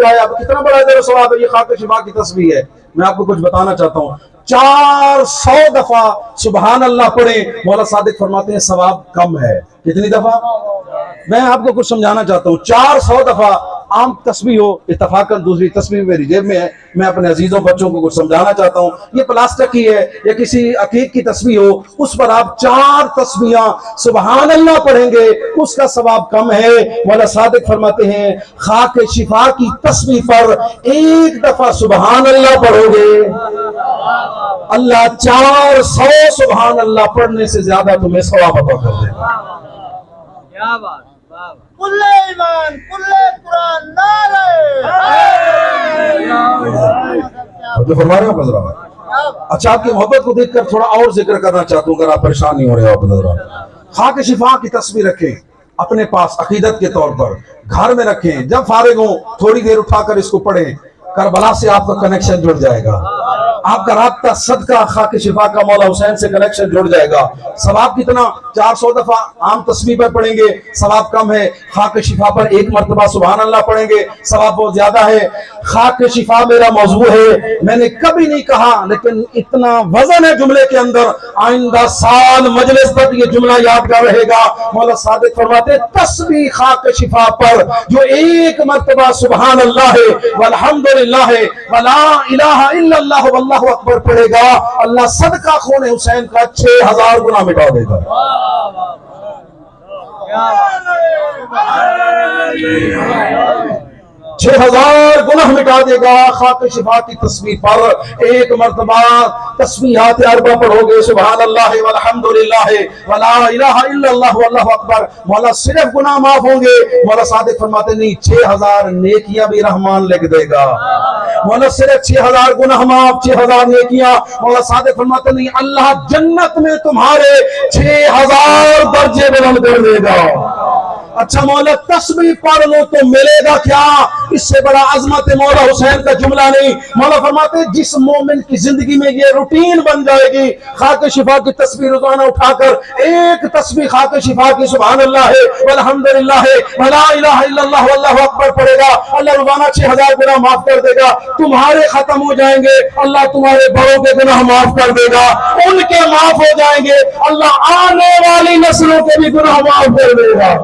اب کتنا بڑا اجر و ثواب ہے، یہ خاک شفا کی تسبیح ہے۔ میں آپ کو کچھ بتانا چاہتا ہوں، 400 دفعہ سبحان اللہ پڑھیں، مولا صادق فرماتے ہیں ثواب کم ہے۔ کتنی دفعہ؟ میں آپ کو کچھ سمجھانا چاہتا ہوں، 400 دفعہ عام تسبیح ہو، اتفاقاً دوسری تسبیح میری جیب میں ہے، میں اپنے عزیزوں بچوں کو کچھ سمجھانا چاہتا ہوں، یہ پلاسٹک کی ہے یا کسی عقیق کی تسبیح ہو، اس پر آپ 4 تسبیحاں سبحان اللہ پڑھیں گے، اس کا ثواب کم ہے۔ مولا صادق فرماتے ہیں خاک شفا کی تسبیح پر 1 دفعہ سبحان اللہ پڑھو گے، اللہ 400 سبحان اللہ پڑھنے سے زیادہ تمہیں ثواب عطا کر دے گا۔ کیا بات، کل ایمان کل قرآن نعرہ جو فرما رہے ہیں حضرات۔ اچھا، آپ کی محبت کو دیکھ کر تھوڑا اور ذکر کرنا چاہتا ہوں، اگر آپ پریشان نہیں ہو رہے ہو حضرات۔ خاک شفا کی تسبیح رکھیں اپنے پاس عقیدت کے طور پر، گھر میں رکھیں، جب فارغ ہوں تھوڑی دیر اٹھا کر اس کو پڑھیں، کربلا سے آپ کا کنیکشن جڑ جائے گا، آپ کا رابطہ صدقہ خاک شفا کا مولا حسین سے کنیکشن جڑ جائے گا۔ ثواب کتنا؟ 400 دفعہ عام تسبیح پر پڑھیں گے ثواب کم ہے، خاک شفا پر 1 مرتبہ سبحان اللہ پڑھیں گے ثواب بہت زیادہ ہے۔ خاک شفا میرا موضوع ہے، میں نے کبھی نہیں کہا، لیکن اتنا وزن ہے جملے کے اندر، آئندہ سال مجلس تک یہ جملہ یادگار رہے گا۔ مولا صادق فرماتے تسبیح خاک شفا پر جو 1 مرتبہ سبحان اللہ ہے والحمدللہ ہے ولا الہ الا اللہ واللہ اکبر پڑھے گا، اللہ صدقہ خون حسین کا 6000 گناہ مٹا دے گا۔ 6000 گناہ مٹا دے گا۔ خاک شفا کی تسبیح پر 1 مرتبہ تسبیحات اربع پڑھو گے، سبحان اللہ والحمدللہ ولا الہ الا اللہ واللہ اکبر، مولا صرف گناہ معاف ہوں گے۔ مولا صادق فرماتے نہیں 6000 نیکیاں بھی رحمان لکھ دے گا۔ مولا صرف 6000 گناہ معاف، 6000 نیکیاں، مولا صادق فرماتے نہیں اللہ جنت میں تمہارے 6000 درجے بلند کر دے گا۔ اچھا مولا تسبیح پڑھ لو تو ملے گا کیا؟ اس سے بڑا عظمت مولا حسین کا جملہ نہیں۔ مولا فرماتے جس مومن کی زندگی میں یہ روٹین بن جائے گی، خاک شفا کی تسبیح روزانہ اٹھا کر 1 تسبیح خاک شفا کی سبحان اللہ ہے والحمدللہ ہے ولا الہ الا اللہ واللہ اکبر پڑھے گا، اللہ روزانہ 6000 گناہ معاف کر دے گا، تمہارے ختم ہو جائیں گے، اللہ تمہارے بڑوں کے گناہ معاف کر دے گا، ان کے معاف ہو جائیں گے، اللہ آنے والی نسلوں کے بھی گناہ معاف کر دے گا۔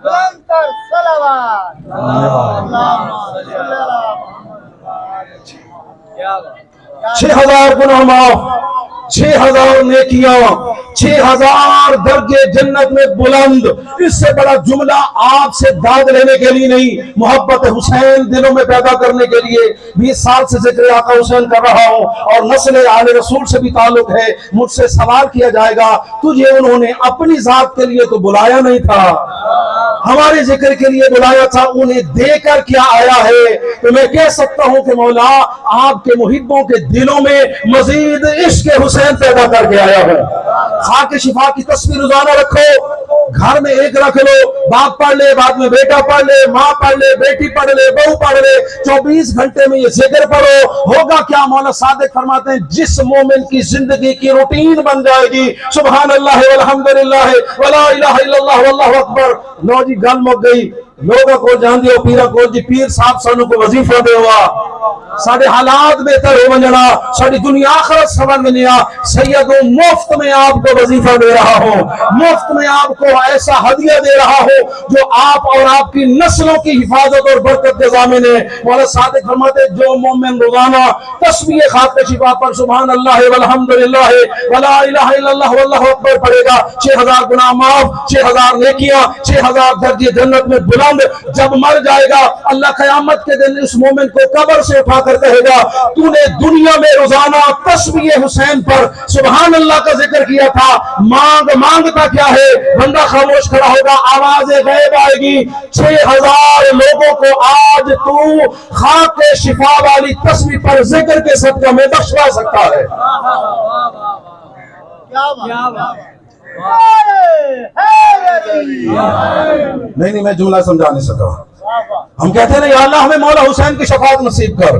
بلند صلوات اللہم صلی اللہ 6000 گناہ معاف، 6000 نیکیاں، 6000 درجے جنت میں بلند۔ اس سے بڑا جملہ آپ سے داد لینے کے لیے نہیں، محبت حسین دلوں میں پیدا کرنے کے لیے 20 سال سے ذکر آقا حسین کر رہا ہوں، اور نسل آل رسول سے بھی تعلق ہے۔ مجھ سے سوال کیا جائے گا تجھے انہوں نے اپنی ذات کے لیے تو بلایا نہیں تھا، ہمارے ذکر کے لیے بلایا تھا، انہیں دے کر کیا آیا ہے؟ تو میں کہہ سکتا ہوں کہ مولا آپ کے محبوں کے دلوں میں مزید عشق حسین پیدا کر کے آیا ہے۔ خاک شفا کی تسبیح روزانہ رکھو، گھر میں 1 رکھ لو، باپ پڑھ لے، بعد میں بیٹا پڑھ لے، ماں پڑھ لے، بیٹی پڑھ لے، بہو پڑھ لے، 24 گھنٹے میں یہ ذکر پڑھو۔ ہوگا کیا؟ مولا صادق فرماتے ہیں جس مومن کی زندگی کی روٹین بن جائے گی، سبحان اللہ والحمدللہ ولا الہ الا اللہ واللہ اکبر، لو جی گل مک گئی، لوگوں کو جان دیو پیرا کو جی پیر صاحب سانو کو وظیفہ دے ہوا، ساڑھے حالات بہتر ہو منجنا، ساڑھی دنیا آخرت سبن منیا، سیدوں مفت میں آپ کو وظیفہ دے رہا ہوں، مفت میں آپ کو ایسا ہدیہ دے رہا ہوں جو آپ اور آپ کی نسلوں کی حفاظت اور برکت کے ضامن ہے۔ مولا صادق فرماتے جو مومن روزانہ تسبیح خاک شفا پر سبحان اللہ والحمدللہ ولا الہ الا اللہ واللہ اکبر پڑھے گا، 6000 گناہ معاف، 6000 نیکیاں، 6000 درجے جنت میں بلند۔ جب مر جائے گا اللہ قیامت کے دن اس مومن کو قبر سے اٹھا کر کہے گا تو نے دنیا میں روزانہ تسبیح حسین پر سبحان اللہ کا ذکر کیا تھا، مانگتا کیا ہے؟ بندہ خاموش کھڑا ہوگا، آواز غیب آئے گی، 6000 لوگوں کو آج تو خاک شفا والی تسبیح پر ذکر کے صدقہ میں بخشوا سکتا ہے۔ نہیں میں جملہ سمجھا نہیں سکا۔ ہم کہتے ہیں یا اللہ ہمیں مولا حسین کی شفاعت نصیب کر،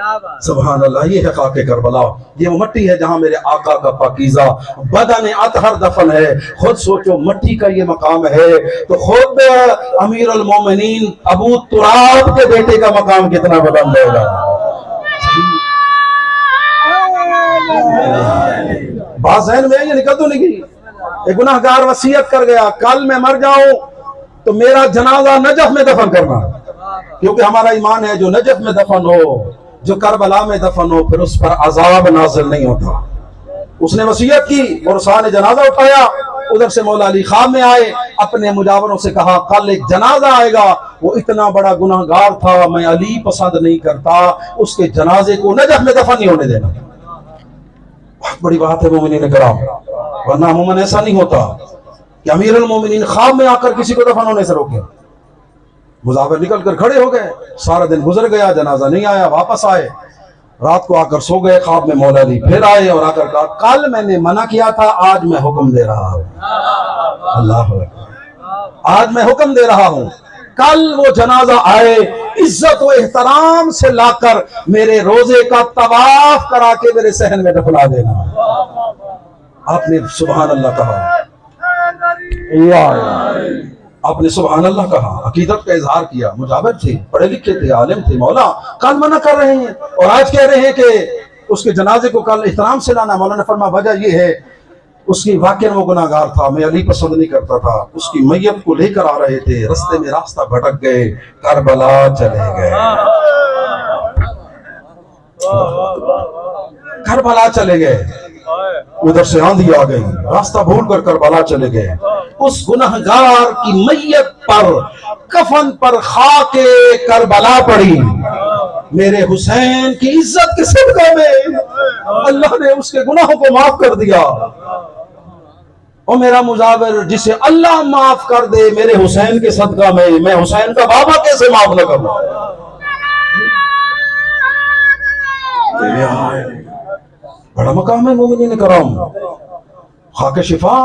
کیا بات سبحان اللہ، یہ ہے خاک کربلا، یہ وہ مٹی ہے جہاں میرے آقا کا پاکیزہ بدن اطہر دفن ہے۔ خود سوچو مٹی کا یہ مقام ہے تو خود امیر المومنین ابو تراب کے بیٹے کا مقام کتنا بلند ہوگا۔ بات ذہن میں یہ نکل تو نہیں گئی؟ ایک گناہ گار وصیت کر گیا کل میں مر جاؤں تو میرا جنازہ نجف میں دفن کرنا، کیونکہ ہمارا ایمان ہے جو نجف میں دفن ہو، جو کربلا میں دفن ہو، پھر اس پر عذاب نازل نہیں ہوتا۔ اس نے وصیت کی اور سا نے جنازہ اٹھایا، ادھر سے مولا علی خواب میں آئے، اپنے مجاوروں سے کہا کل ایک جنازہ آئے گا، وہ اتنا بڑا گناہ گار تھا، میں علی پسند نہیں کرتا، اس کے جنازے کو نجف میں دفن نہیں ہونے دینا۔ بہت بڑی بات ہے مومنین کرام، ورنہ عموماً ایسا نہیں ہوتا کہ امیر المومنین خواب میں آ کر کسی کو دفن ہونے سے روکے۔ مظاہر نکل کر کھڑے ہو گئے، سارا دن گزر گیا، جنازہ نہیں آیا، واپس آئے، رات کو آ کر سو گئے، خواب میں مولا علی پھر آئے اور آ کر کہا کل میں نے منع کیا تھا، آج میں حکم دے رہا ہوں۔ اللہ اکبر، آج میں حکم دے رہا ہوں، کل وہ جنازہ آئے، عزت و احترام سے لا کر میرے روزے کا طواف کرا کے میرے صحن میں دفنا دینا۔ آپ نے سبحان اللہ کہا، آپ نے سبحان اللہ کہا، عقیدت کا اظہار کیا، مجابر تھے، پڑھے لکھے تھے، عالم تھے، مولا کل منع کر رہے ہیں اور آج کہہ رہے ہیں کہ اس کے جنازے کو کل احترام سے لانا۔ مولانا نے فرمایا وجہ یہ ہے اس کی واقعہ وہ گناہ گار تھا، میں علی پسند نہیں کرتا تھا، اس کی میت کو لے کر آ رہے تھے، رستے میں راستہ بھٹک گئے، کربلا چلے گئے، کربلا چلے گئے، ادھر سے آندھی آ گئی، راستہ بھول کر کربلا چلے گئے۔ اس گنہگار کی میت پر کفن پر خاک کربلا پڑی، میرے حسین کی عزت کے صدقے میں اللہ نے اس کے گناہوں کو معاف کر دیا۔ اور میرا مجاور جسے اللہ معاف کر دے میرے حسین کے صدقہ میں حسین کا بابا کیسے معاف نہ کروں؟ بڑا مقام ہے مومنین کرام، خاک شفا،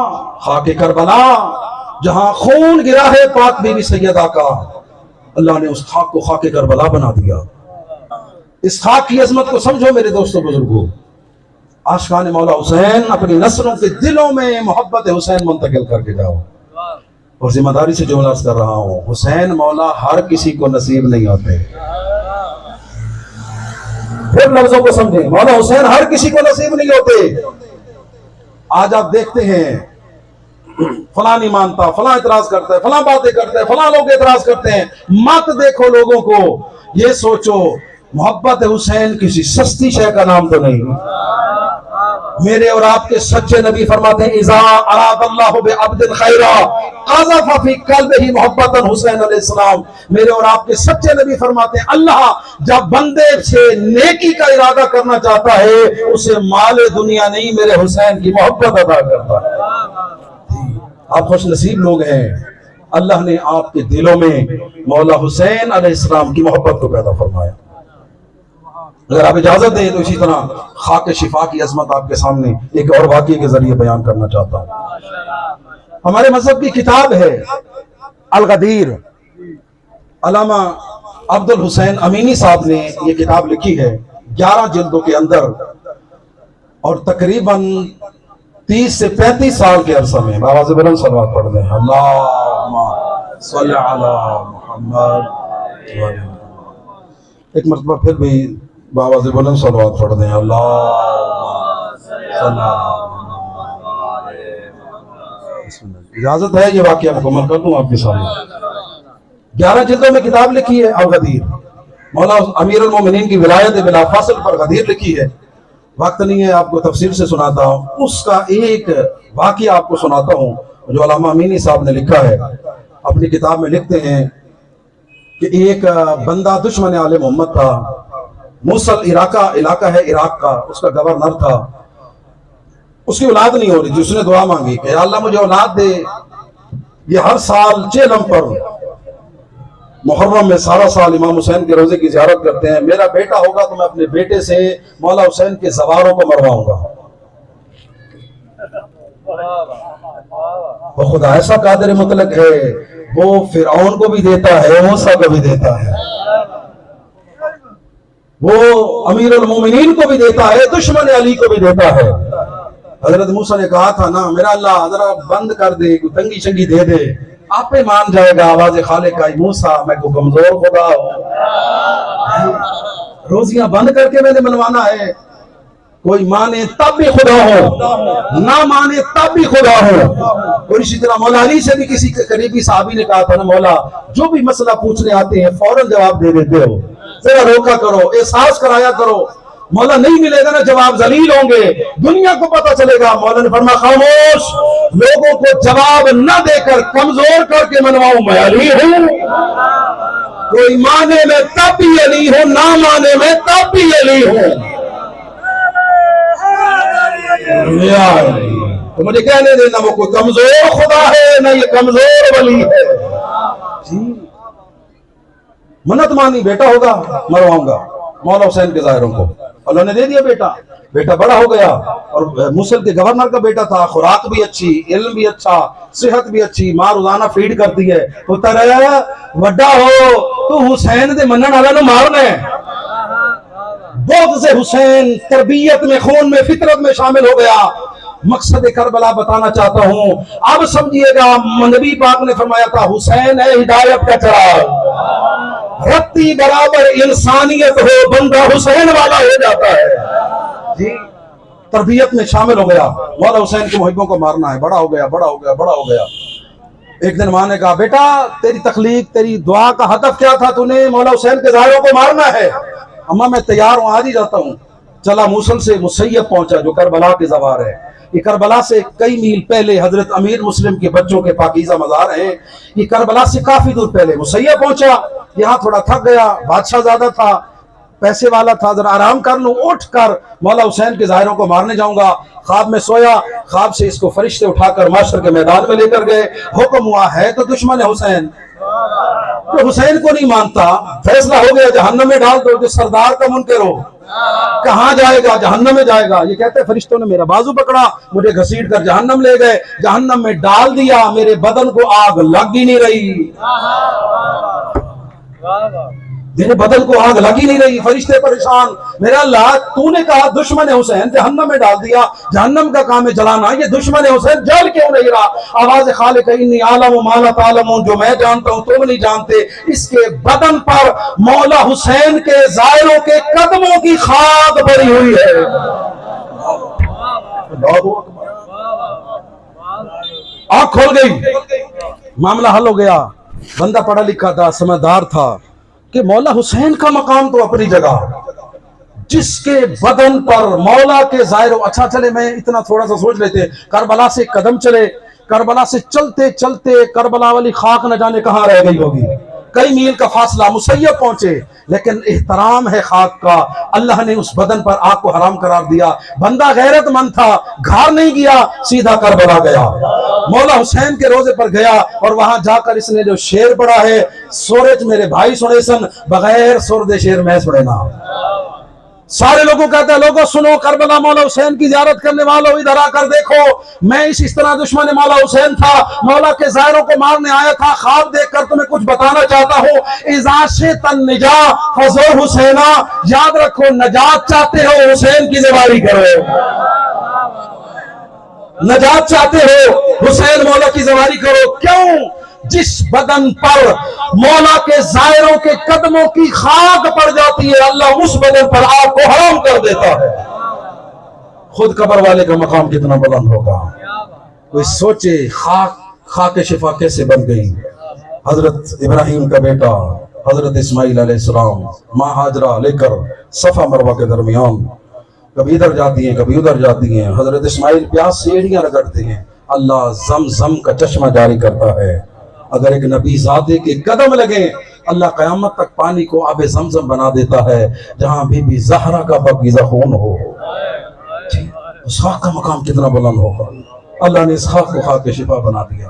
خاک کربلا، جہاں خون گرا ہے پاک بی بی سیدہ کا، اللہ نے اس خاک کو خاک کربلا بنا دیا۔ اس خاک کی عظمت کو سمجھو میرے دوستوں بزرگوں، عاشقان مولا حسین اپنی نسلوں کے دلوں میں محبت حسین منتقل کر کے جاؤ۔ اور ذمہ داری سے جملہ عرض کر رہا ہوں، حسین مولا ہر کسی کو نصیب نہیں ہوتے۔ پھر لفظوں کو سمجھیں، مولا حسین ہر کسی کو نصیب نہیں ہوتے۔ آج آپ دیکھتے ہیں فلاں نہیں مانتا، فلاں اعتراض کرتا ہے، فلاں باتیں کرتا ہے، فلاں لوگ اعتراض کرتے ہیں، مت دیکھو لوگوں کو، یہ سوچو محبت حسین کسی سستی شے کا نام تو نہیں۔ میرے اور آپ کے سچے نبی فرماتے ہیں اذا اراد اللہ بعبد خیرا قذف فی قلبہ محبت حسین علیہ السلام۔ میرے اور آپ کے سچے نبی فرماتے ہیں اللہ جب بندے سے نیکی کا ارادہ کرنا چاہتا ہے اسے مال دنیا نہیں میرے حسین کی محبت عطا کرتا ہے۔ آپ خوش نصیب لوگ ہیں، اللہ نے آپ کے دلوں میں مولا حسین علیہ السلام کی محبت کو پیدا فرمایا۔ اگر آپ اجازت دیں تو اسی طرح خاک شفا کی عظمت آپ کے سامنے ایک اور واقعے کے ذریعے بیان کرنا چاہتا ہوں۔ ہمارے مذہب کی کتاب ہے الغدیر، علامہ عبد الحسین امینی صاحب نے یہ کتاب لکھی ہے 11 جلدوں کے اندر، اور تقریباً 30 سے 35 سال کے عرصہ میں بآواز بلند صلوات پڑھ دیں، اللہم صلی علی محمد۔ ایک مرتبہ پھر بھی بآواز بلند صلوات پڑھ دیں، اللہم صلی علی محمد۔ اجازت ہے یہ واقعہ مکمل کر دوں آپ کے سامنے۔ 11 جلدوں میں کتاب لکھی ہے الغدیر، مولا امیر المومنین کی ولایت بلا فاصل پر غدیر لکھی ہے۔ وقت نہیں ہے آپ کو تفصیل سے سناتا ہوں، اس کا ایک واقعہ آپ کو سناتا ہوں جو علامہ امینی صاحب نے لکھا ہے۔ اپنی کتاب میں لکھتے ہیں کہ ایک بندہ دشمن آل محمد تھا، موصل علاقہ ہے عراق کا، اس کا گورنر تھا، اس کی اولاد نہیں ہو رہی تھی، اس نے دعا مانگی کہ اللہ مجھے اولاد دے۔ یہ ہر سال چیلم پر محرم میں سارا سال امام حسین کے روزے کی زیارت کرتے ہیں، میرا بیٹا ہوگا تو میں اپنے بیٹے سے مولا حسین کے زواروں کو مرواؤں گا۔ وہ خدا ایسا قادر مطلق ہے، وہ فرعون کو بھی دیتا ہے، موسیٰ کو بھی دیتا ہے، وہ امیر المومنین کو بھی دیتا ہے, دشمن علی کو بھی دیتا ہے. حضرت موسیٰ نے کہا تھا نا میرا اللہ ذرا بند کر دے, کوئی تنگی شنگی دے دے, آپ پہ مان جائے گا. آواز خالق آئی, موسیٰ میں کو کمزور خدا ہوں, روزیاں بند کر کے میں نے منوانا ہے. کوئی مانے تب بھی خدا ہو, نہ مانے تب بھی خدا ہو. اور اسی طرح مولا علی سے بھی کسی قریبی صحابی نے کہا تھا نا مولا جو بھی مسئلہ پوچھنے آتے ہیں فوراً جواب دے دیتے ہو, ذرا روکا کرو, احساس کرایا کرو. مولا نہیں ملے گا نا جواب ذلیل ہوں گے, دنیا کو پتہ چلے گا. مولا نے فرمایا خاموش, لوگوں کو جواب نہ دے کر کمزور کر کے منواؤں میں علی ہوں. کوئی مانے میں تب بھی علی ہوں, نہ مانے میں تب بھی علی ہوں. تو مجھے کہنے دینا وہ کوئی کمزور خدا ہے نہ یہ کمزور ولی ہے. جی منت مانی بیٹا ہوگا مرواؤں گا. مولا حسین کے ظاہروں کو اللہ نے دے دیا بیٹا, بیٹا بڑا ہو گیا اور موصل کے گورنر کا بیٹا تھا. خوراک بھی اچھی, علم بھی اچھا, صحت بھی اچھی, ماں روزانہ فیڈ کرتی ہے. پتر وڈا ہو تو حسین دے منن والا نو مارنا ہے. بغض سے حسین تربیت میں, خون میں, فطرت میں شامل ہو گیا. مقصد کربلا بتانا چاہتا ہوں, اب سمجھیے گا. نبی پاک نے فرمایا تھا حسین ہے ہدایت کا چراغ, رتی برابر انسانیت ہو بندہ حسین والا ہو جاتا ہے. جی تربیت میں شامل ہو گیا. مولا حسین کے محبوں کو مارنا ہے. بڑا ہو گیا, بڑا ہو گیا, بڑا ہو گیا. ایک دن ماں نے کہا بیٹا تیری تخلیق, تیری دعا کا ہدف کیا تھا؟ تو نے مولا حسین کے ظاہروں کو مارنا ہے. اماں میں تیار ہوں, آج ہی جاتا ہوں. چلا موصل سے مسیب پہنچا جو کربلا کے زوار ہے. یہ کربلا سے کئی میل پہلے حضرت امیر مسلم کے بچوں کے پاکیزہ مزار ہیں. یہ کربلا سے کافی دور پہلے مسیب پہنچا. یہاں تھوڑا تھک گیا, بادشاہ زیادہ تھا, پیسے والا تھا, ذرا آرام کر لوں. اٹھ کر مولا حسین کے ظاہروں کو مارنے جاؤں گا. خواب میں سویا, خواب سے اس کو فرشتے اٹھا کر معاشر کے میدان میں لے کر گئے. حکم ہوا ہے تو دشمن حسین, تو حسین کو نہیں مانتا. فیصلہ ہو گیا جہنم میں ڈال دو. جو سردار کا منکر ہو کہاں جائے گا؟ جہنم میں جائے گا. یہ کہتے ہیں فرشتوں نے میرا بازو پکڑا, مجھے گھسیٹ کر جہنم لے گئے. جہنم میں ڈال دیا, میرے بدن کو آگ لگ ہی نہیں رہی. میرے بدن کو آگ لگ ہی نہیں رہی. فرشتے پریشان, میرا اللہ تو نے کہا دشمن حسین, جہنم میں ڈال دیا. جہنم کا کام ہے جلانا, یہ دشمن حسین جل کیوں نہیں رہا؟ آواز خالق انی عالم ما لا تعلمون, جو میں جانتا ہوں تم نہیں جانتے. اس کے بدن پر مولا حسین کے ظاہروں کے قدموں کی خاک بری ہوئی ہے. آنکھ کھول گئی, معاملہ حل ہو گیا. بندہ پڑھا لکھا تھا, سمجھدار تھا کہ مولا حسین کا مقام تو اپنی جگہ, جس کے بدن پر مولا کے ظاہر. اچھا چلے میں اتنا تھوڑا سا سوچ لیتے. کربلا سے قدم چلے, کربلا سے چلتے چلتے کربلا والی خاک نہ جانے کہاں رہ گئی ہوگی. کئی میل کا فاصلہ, مسیب پہنچے, لیکن احترام ہے خاک کا. اللہ نے اس بدن پر آگ کو حرام قرار دیا. بندہ غیرت مند تھا, گھر نہیں گیا, سیدھا کربلا گیا. مولا حسین کے روزے پر گیا اور وہاں جا کر اس نے جو شعر پڑھا ہے, سورج میرے بھائی سنے سن, بغیر سرد شعر میں سنے نا. سارے لوگوں کہتے ہیں لوگوں سنو, کربلا مولا حسین کی زیارت کرنے والوں ادھر آ کر دیکھو, میں اس طرح دشمن مولا حسین تھا, مولا کے ظاہروں کو مارنے آیا تھا. خواب دیکھ کر تمہیں کچھ بتانا چاہتا ہوں. اذا شئت النجاة فزر حسینا, یاد رکھو نجات چاہتے ہو حسین کی زیاری کرو. نجات چاہتے ہو حسین مولا کی زیاری کرو. کیوں؟ جس بدن پر مولا کے ظاہروں کے قدموں کی خاک پڑ جاتی ہے, اللہ اس بدن پر آگ کو حرام کر دیتا ہے. خود قبر والے کا مقام کتنا بلند ہوگا. کوئی سوچے خاک شفا کیسے بن گئی. حضرت ابراہیم کا بیٹا حضرت اسماعیل علیہ السلام ماں ہاجرہ لے کر صفا مروہ کے درمیان کبھی ادھر جاتی ہیں کبھی ادھر جاتی ہیں. حضرت اسماعیل پیاس سے ایڑیاں رگڑتے ہیں. اللہ زمزم کا چشمہ جاری کرتا ہے. اگر ایک نبی زادے کے قدم لگیں, اللہ قیامت تک پانی کو آب زمزم بنا دیتا ہے, جہاں بی بی زہرا کا پاکیزہ خون ہو. اس خاک کا مقام کتنا بلند ہوگا. اللہ نے اس خاک کو خاک شفا بنا دیا.